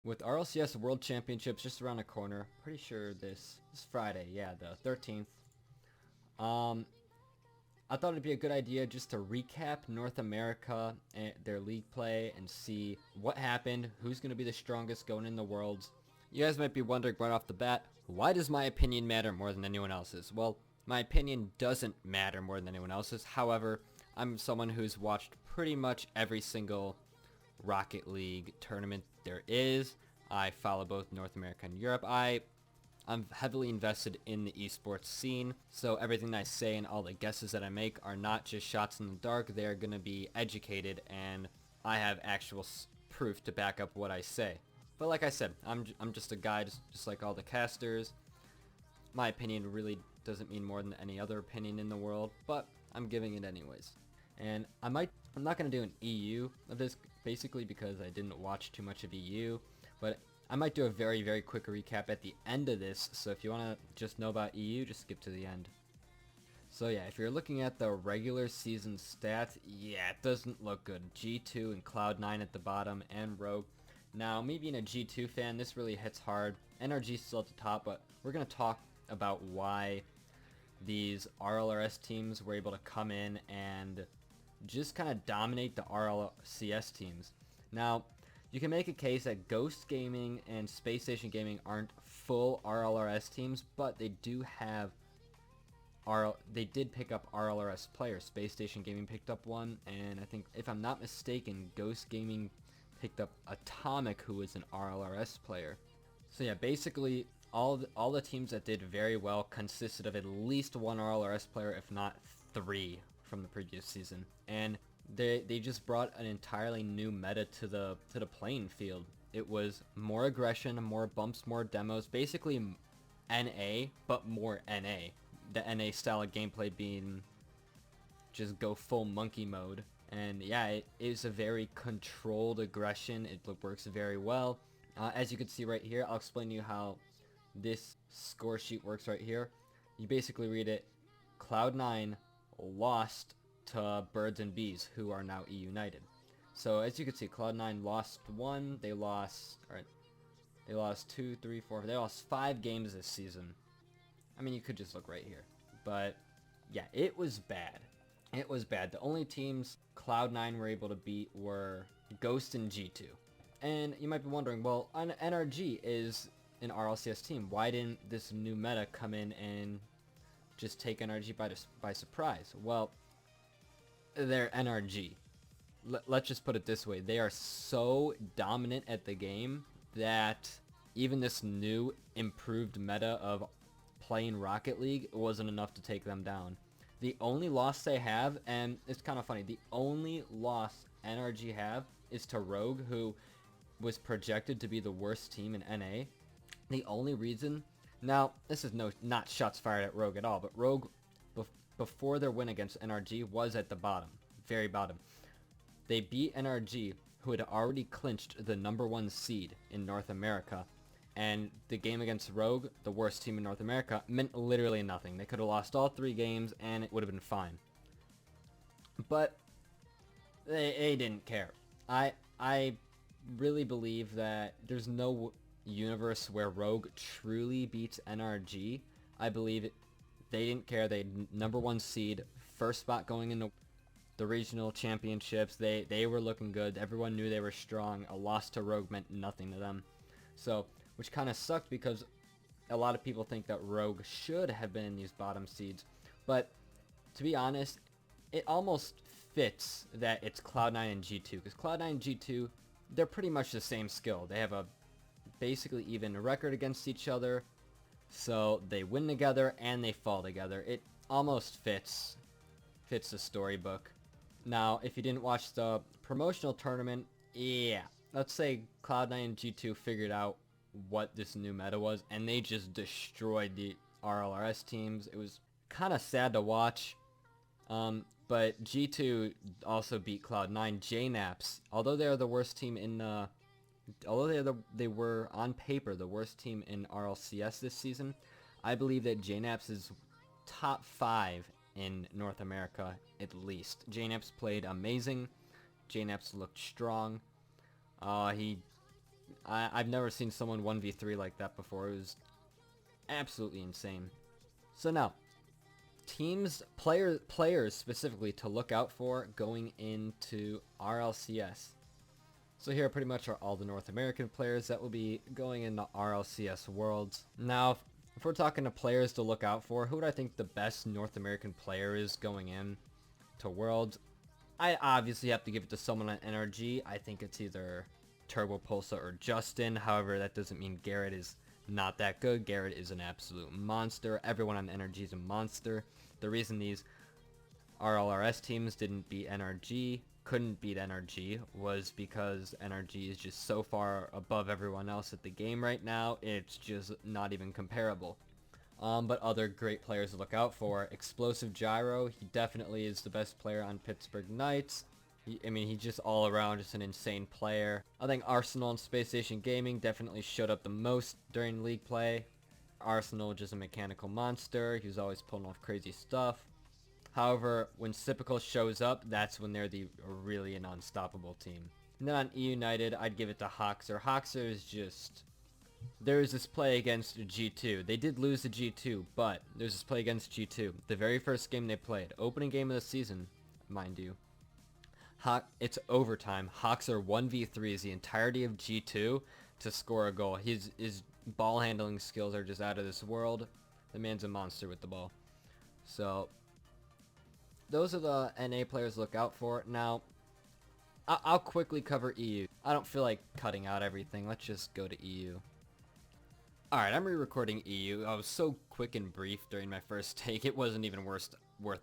With RLCS World Championships just around the corner, pretty sure this Friday, yeah, the 13th. I thought it'd be a good idea just to recap North America and their league play and see what happened, who's going to be the strongest going in the Worlds. You guys might be wondering right off the bat, why does my opinion matter more than anyone else's? Well, my opinion doesn't matter more than anyone else's. However, I'm someone who's watched pretty much every single Rocket League tournament there is. I follow both North America and Europe. I'm heavily invested in the esports scene, so everything that I say and all the guesses that I make are not just shots in the dark. They're going to be educated, and I have actual proof to back up what I say. But like I said, I'm just a guy, just like all the casters. My opinion really doesn't mean more than any other opinion in the world, but I'm giving it anyways. And I'm not going to do an EU of this, basically because I didn't watch too much of EU, but I might do a very, very quick recap at the end of this, so if you want to just know about EU, just skip to the end. So yeah, if you're looking at the regular season stats, yeah, it doesn't look good. G2 and Cloud9 at the bottom, and Rogue. Now, me being a G2 fan, this really hits hard. NRG's still at the top, but we're going to talk about why these RLRS teams were able to come in and just kind of dominate the RLCS teams. Now, you can make a case that Ghost Gaming and Space Station Gaming aren't full RLRS teams, but they do have they did pick up RLRS players. Space Station Gaming picked up one, and I think, if I'm not mistaken, Ghost Gaming picked up Atomic, who was an RLRS player. So yeah, basically all the teams that did very well consisted of at least one RLRS player, if not three, from the previous season. And they just brought an entirely new meta to the playing field. It was more aggression, more bumps, more demos, basically NA, but more NA. The NA style of gameplay being just go full monkey mode. And yeah, it is a very controlled aggression. It works very well. As you can see right here, I'll explain to you how this score sheet works right here. You basically read it, Cloud9 lost to Birds and Bees, who are now E-United. So as you can see, Cloud9 lost one, they lost 2, 3, 4, they lost 5 games this season. I mean, you could just look right here. But yeah, it was bad. It was bad. The only teams Cloud9 were able to beat were Ghost and G2. And you might be wondering, well, NRG is an RLCS team. Why didn't this new meta come in and just take NRG by surprise? Well, they're NRG. Let's just put it this way. They are so dominant at the game that even this new improved meta of playing Rocket League wasn't enough to take them down. The only loss they have, and it's kind of funny, the only loss NRG have is to Rogue, who was projected to be the worst team in NA. The only reason, now this is not shots fired at Rogue at all, but Rogue, before their win against NRG, was at the bottom, very bottom. They beat NRG, who had already clinched the #1 seed in North America, and the game against Rogue, the worst team in North America, meant literally nothing. They could have lost all 3 games and it would have been fine. But they didn't care. I really believe that there's no universe where Rogue truly beats NRG. I believe they didn't care. They #1 seed, first spot going into the regional championships. They were looking good. Everyone knew they were strong. A loss to Rogue meant nothing to them. So, which kind of sucked because a lot of people think that Rogue should have been in these bottom seeds. But to be honest, it almost fits that it's Cloud9 and G2, because Cloud9 and G2, they're pretty much the same skill. They have a basically even record against each other, so they win together and they fall together. It almost fits the storybook. Now, if you didn't watch the promotional tournament, yeah, let's say Cloud9 and G2 figured out what this new meta was, and they just destroyed the RLRS teams. It was kind of sad to watch. But G2 also beat Cloud9. JNAPs, although they are the worst team in they were on paper the worst team in RLCS this season, I believe that JNAPs is top 5 in North America at least. JNAPs played amazing. JNAPs looked strong. I I've never seen someone 1v3 like that before. It was absolutely insane. So now, players specifically to look out for going into RLCS. So here pretty much are all the North American players that will be going into RLCS Worlds. Now, if we're talking to players to look out for, who would I think the best North American player is going in to Worlds? I obviously have to give it to someone on NRG. I think it's either Turbo Pulsa or Justin. However, that doesn't mean Garrett is not that good. Garrett is an absolute monster. Everyone on NRG is a monster. The reason these RLRS teams didn't beat NRG, couldn't beat NRG, was because NRG is just so far above everyone else at the game right now. It's just not even comparable. But other great players to look out for. Explosive Gyro, he definitely is the best player on Pittsburgh Knights. He's just all around just an insane player. I think Arsenal and Space Station Gaming definitely showed up the most during league play. Arsenal just a mechanical monster. He was always pulling off crazy stuff. However, when Sipical shows up, that's when they're really an unstoppable team. And then on E United, I'd give it to Hoxer. Hoxer is just... There's this play against G2. They did lose to G2, but there's this play against G2. The very first game they played, opening game of the season, mind you. It's overtime. Hoxer 1v3s the entirety of G2 to score a goal. His ball handling skills are just out of this world. The man's a monster with the ball. So, those are the NA players to look out for. Now, I'll quickly cover EU. I don't feel like cutting out everything. Let's just go to EU. Alright, I'm re-recording EU. I was so quick and brief during my first take, it wasn't even worth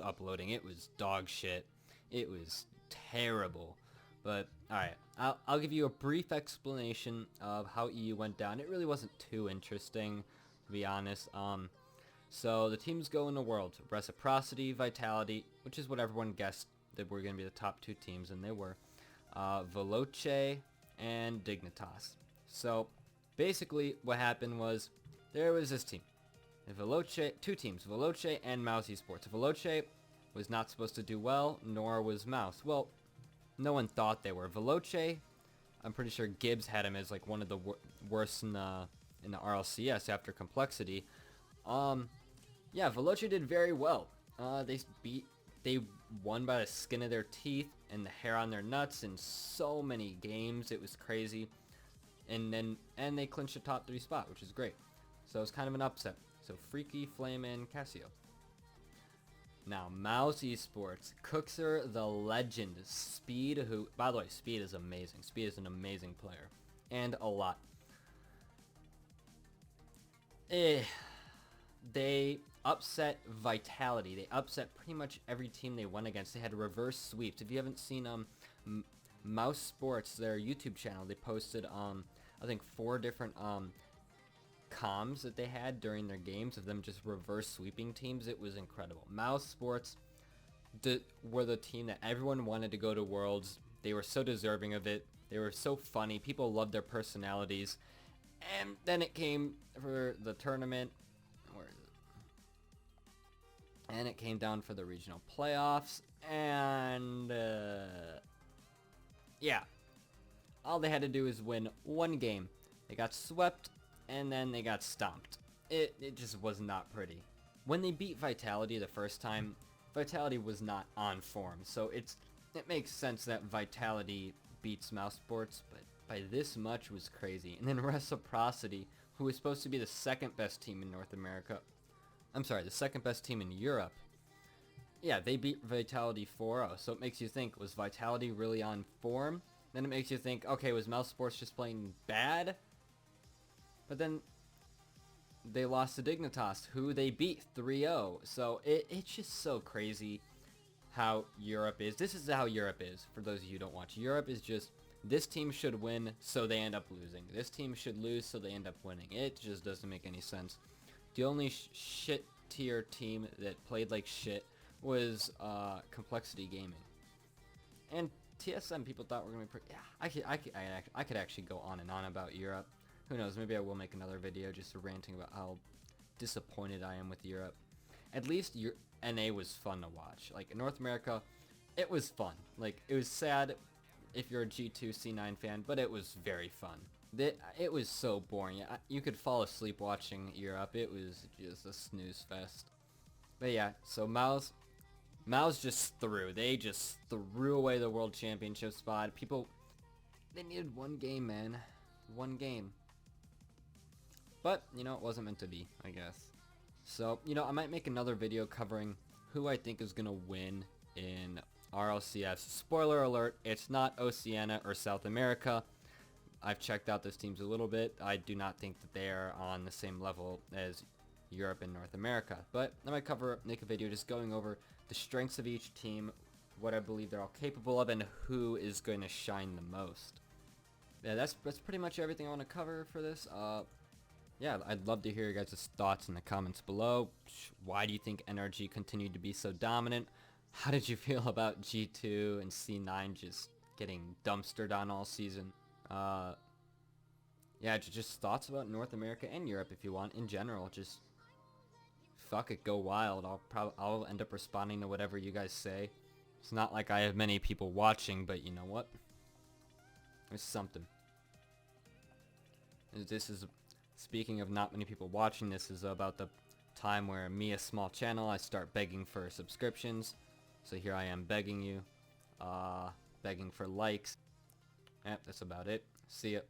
uploading. It was dog shit. It was terrible. But, alright, I'll give you a brief explanation of how EU went down. It really wasn't too interesting, to be honest. So, the teams go in the world. Reciprocity, Vitality, which is what everyone guessed that were going to be the top two teams, and they were. Veloce and Dignitas. So, basically, what happened was, there was this team. Two teams, Veloce and Mouse Esports. Veloce was not supposed to do well, nor was Mouse. Well, no one thought they were. Veloce, I'm pretty sure Gibbs had him as like one of the worst in the RLCS after Complexity. Yeah, Veloce did very well. They won by the skin of their teeth and the hair on their nuts in so many games. It was crazy. And they clinched the top 3 spot, which is great. So it was kind of an upset. So Freaky, Flame, and Casio. Now, Mouse Esports. Cookser, the legend. Speed, who... By the way, Speed is amazing. Speed is an amazing player. And a lot. They upset Vitality. They upset pretty much every team they went against. They had reverse sweeps. If you haven't seen Mouse Sports, their YouTube channel, they posted I think 4 different comms that they had during their games of them just reverse sweeping teams. It was incredible. Mouse Sports were the team that everyone wanted to go to Worlds. They were so deserving of it. They were so funny. People loved their personalities. And then it came for the tournament. Where is it? And it came down for the regional playoffs. And yeah. All they had to do is win one game. They got swept, and then they got stomped. It just was not pretty. When they beat Vitality the first time, Vitality was not on form, so it makes sense that Vitality beats Mouse Sports, but by this much was crazy. And then Reciprocity, who was supposed to be the second best team in North America, I'm sorry, the second best team in Europe, yeah, they beat Vitality 4-0, so it makes you think, was Vitality really on form? Then it makes you think, okay, was Mouse Sports just playing bad? But then they lost to Dignitas, who they beat 3-0. So it's just so crazy how Europe is. This is how Europe is, for those of you who don't watch. Europe is just, this team should win, so they end up losing. This team should lose, so they end up winning. It just doesn't make any sense. The only shit tier team that played like shit was Complexity Gaming. And TSM people thought were going to be pretty... Yeah, I could actually go on and on about Europe. Who knows, maybe I will make another video just ranting about how disappointed I am with Europe. At least NA was fun to watch. Like, in North America, it was fun. Like, it was sad if you're a G2 C9 fan, but it was very fun. It was so boring. You could fall asleep watching Europe. It was just a snooze fest. But yeah, so Mao's just threw. They just threw away the world championship spot. People, they needed one game, man. One game. But, you know, it wasn't meant to be, I guess. So, you know, I might make another video covering who I think is going to win in RLCS. Spoiler alert, it's not Oceania or South America. I've checked out those teams a little bit. I do not think that they are on the same level as Europe and North America. But I might make a video just going over the strengths of each team, what I believe they're all capable of, and who is going to shine the most. Yeah, that's pretty much everything I want to cover for this. Yeah, I'd love to hear your guys' thoughts in the comments below. Why do you think NRG continued to be so dominant? How did you feel about G2 and C9 just getting dumpstered on all season? Yeah, just thoughts about North America and Europe if you want in general. Just fuck it, go wild. I'll end up responding to whatever you guys say. It's not like I have many people watching, but you know what? There's something. This is, speaking of not many people watching, this is about the time where me, a small channel, I start begging for subscriptions. So here I am begging you, begging for likes. Yep, that's about it. See ya.